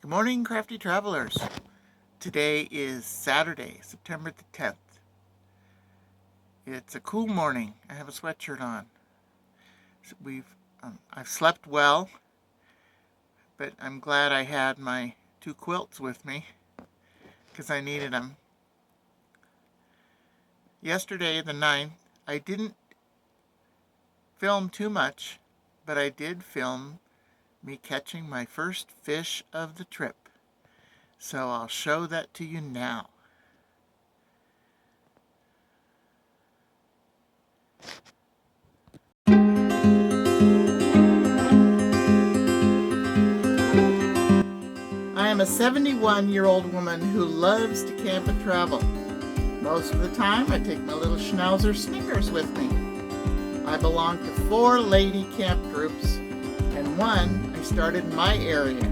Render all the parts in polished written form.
Good morning, crafty travelers. Today is Saturday, September the 10th. It's a cool morning. I have a sweatshirt on. I've slept well, but I'm glad I had my two quilts with me because I needed them. Yesterday, the 9th, I didn't film too much, but I did film me catching my first fish of the trip. So I'll show that to you now. I am a 71-year-old woman who loves to camp and travel. Most of the time I take my little schnauzer Snickers with me. I belong to 4 lady camp groups, and one I started in my area.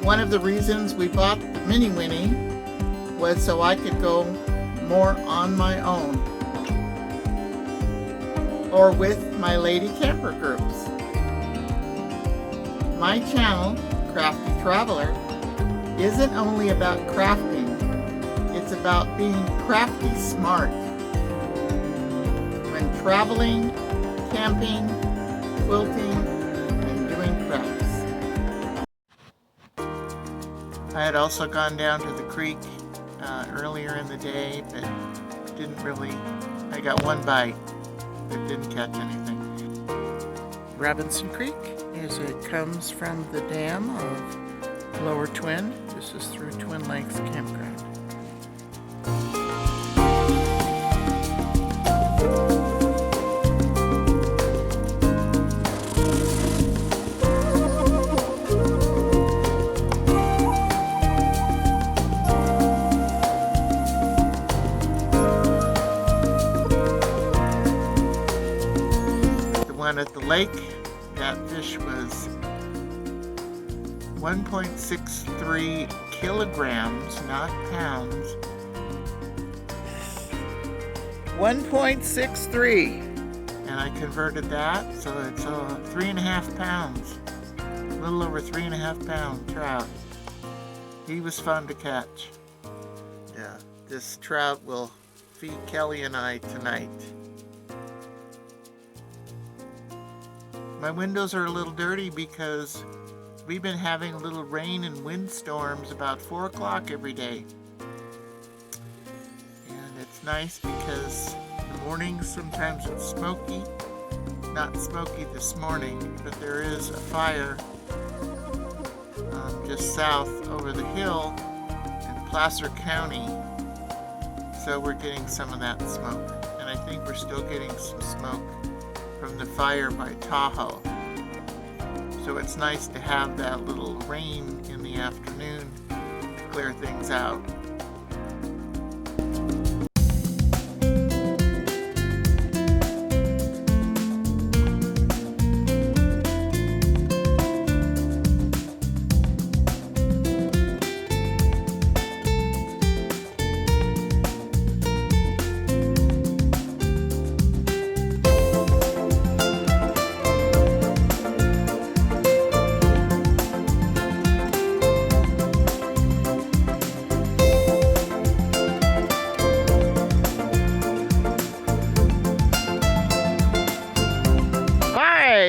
One of the reasons we bought the Minnie Winnie was so I could go more on my own or with my lady camper groups. My channel, Crafty Traveler, isn't only about crafting, it's about being crafty smart. When traveling, camping, quilting, and doing crafts. I had also gone down to the creek earlier in the day, but I got one bite, but didn't catch anything. Robinson Creek comes from the dam of Lower Twin. This is through Twin Lakes Campground. At the lake, that fish was 1.63 kilograms, not pounds. 1.63, and I converted that, so it's 3.5 pounds, a little over 3.5 pound trout. He was fun to catch. Yeah, this trout will feed Kelly and I tonight. My windows are a little dirty because we've been having a little rain and windstorms about 4 o'clock every day. And it's nice because in the mornings sometimes it's smoky. Not smoky this morning, but there is a fire just south over the hill in Placer County. So we're getting some of that smoke. And I think we're still getting some smoke from the fire by Tahoe. So it's nice to have that little rain in the afternoon to clear things out.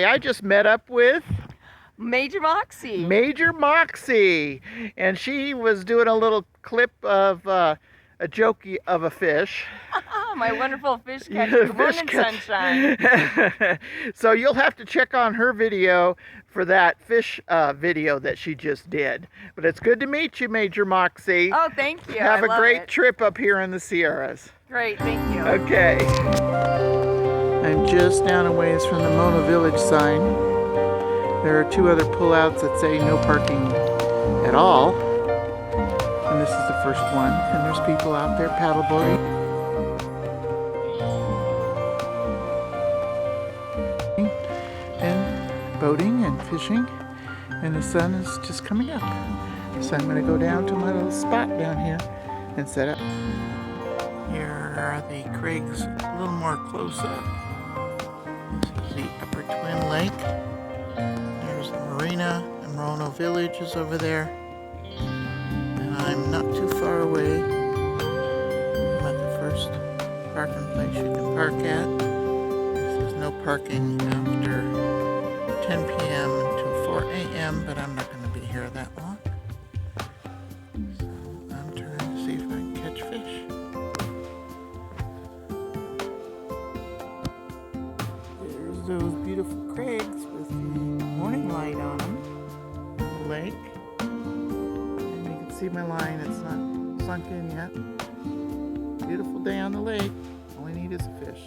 I just met up with Major Moxie. Major Moxie, and she was doing a little clip of a jokey of a fish. My wonderful fish catch. Good morning, sunshine. So you'll have to check on her video for that fish video that she just did. But it's good to meet you, Major Moxie. Oh, thank you. Have a great trip up here in the Sierras. Great, thank you. Okay. I'm just down a ways from the Mona Village sign. There are 2 other pullouts that say no parking at all. And this is the first one. And there's people out there paddleboarding. And boating and fishing. And the sun is just coming up. So I'm going to go down to my little spot down here and set up. Here are the Craigs a little more close up. This is the Upper Twin Lake. There's the marina, and Morono Village is over there. I'm not too far away. I'm at the first parking place you can park at. There's no parking after 10 p.m. until 4 a.m., but I'm not going to be here that long. So I'm trying to see if I can catch fish. There's those beautiful crags with the morning light on them. The lake. And you can see my line, it's not sunk in yet. Beautiful day on the lake. All we need is a fish.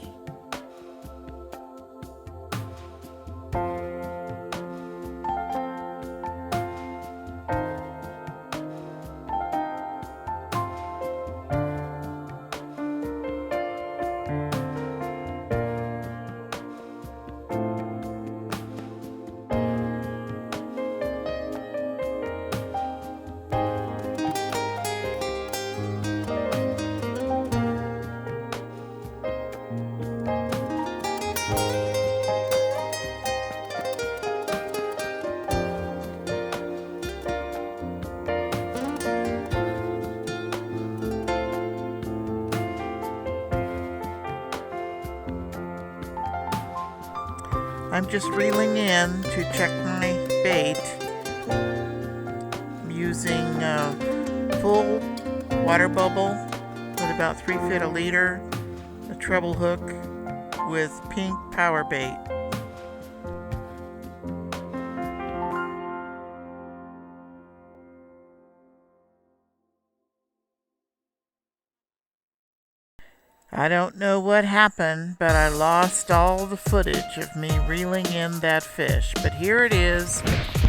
I'm just reeling in to check my bait. I'm using a full water bubble with about 3 feet a liter, a treble hook with pink power bait. I don't know what happened, but I lost all the footage of me reeling in that fish. But here it is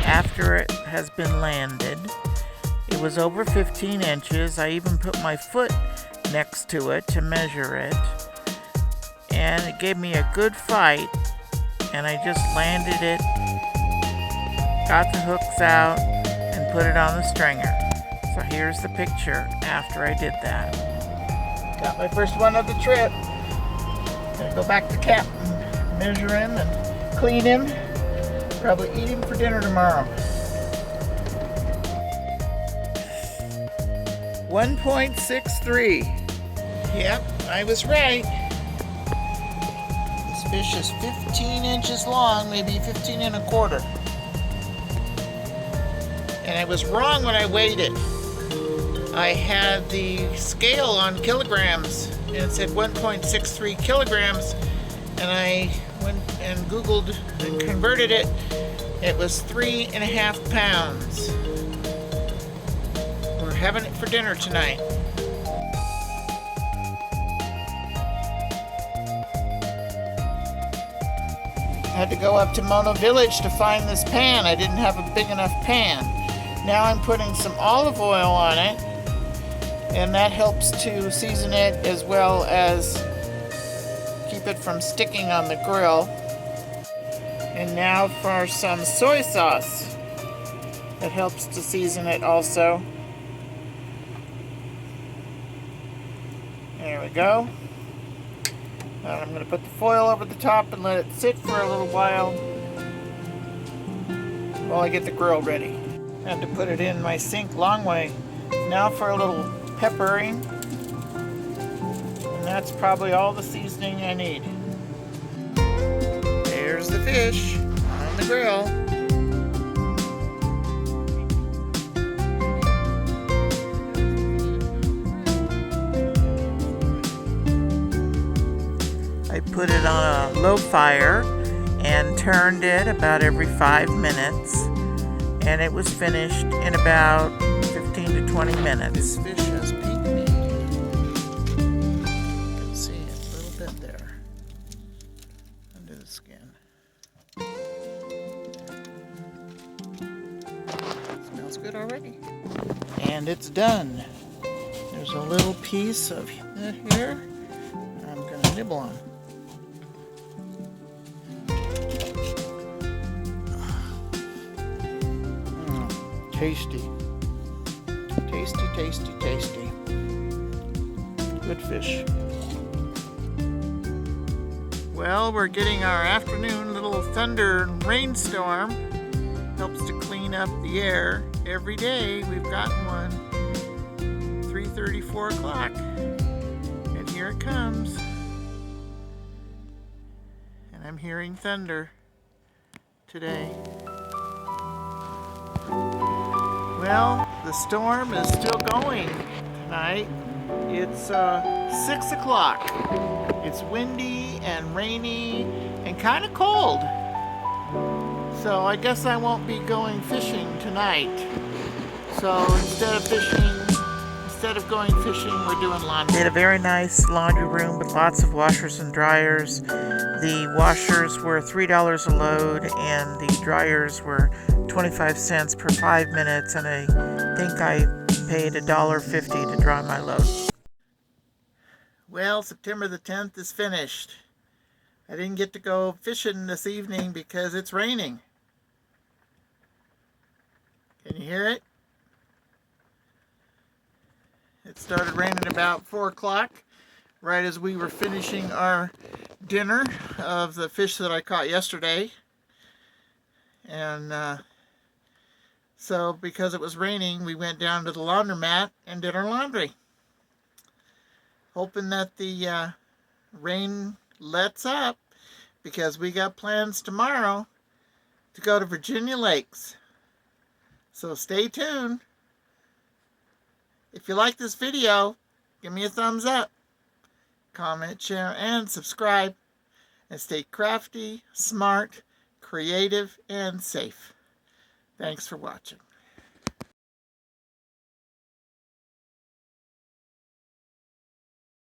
after it has been landed. It was over 15 inches. I even put my foot next to it to measure it. And it gave me a good fight. And I just landed it, got the hooks out, and put it on the stringer. So here's the picture after I did that. Got my first one of the trip. Gonna go back to camp and measure him and clean him. Probably eat him for dinner tomorrow. 1.63. Yep, I was right. This fish is 15 inches long, maybe 15 and a quarter. And I was wrong when I weighed it. I had the scale on kilograms and it said 1.63 kilograms, and I went and Googled and converted it. It was 3.5 pounds. We're having it for dinner tonight. I had to go up to Mono Village to find this pan. I didn't have a big enough pan. Now I'm putting some olive oil on it, and that helps to season it as well as keep it from sticking on the grill. And now for some soy sauce. That helps to season it also. There we go. And I'm going to put the foil over the top and let it sit for a little while I get the grill ready. I had to put it in my sink long way. Now for a little peppering, and that's probably all the seasoning I need. There's the fish on the grill. I put it on a low fire and turned it about every 5 minutes, and it was finished in about 15 to 20 minutes. This fish has pink meat. You can see it a little bit there under the skin. Smells good already. And it's done. There's a little piece of it here I'm going to nibble on. Tasty. Tasty, tasty, tasty. Good fish. Well, we're getting our afternoon little thunder and rainstorm. Helps to clean up the air. Every day we've gotten one. 3:30, 4 o'clock. And here it comes. And I'm hearing thunder today. Well, the storm is still going tonight. It's 6 o'clock. It's windy and rainy and kind of cold. So I guess I won't be going fishing tonight. So instead of going fishing, we're doing laundry. They had a very nice laundry room with lots of washers and dryers. The washers were $3 a load and the dryers were 25 cents per 5 minutes, and I think I paid $1.50 to dry my load. Well, September the 10th is finished. I didn't get to go fishing this evening because it's raining. Can you hear it? It started raining about 4 o'clock, right as we were finishing our dinner of the fish that I caught yesterday. And so because it was raining, we went down to the laundromat and did our laundry. Hoping that the rain lets up, because we got plans tomorrow to go to Virginia Lakes. So stay tuned. If you like this video, give me a thumbs up, comment, share, and subscribe. And stay crafty, smart, creative, and safe. Thanks for watching.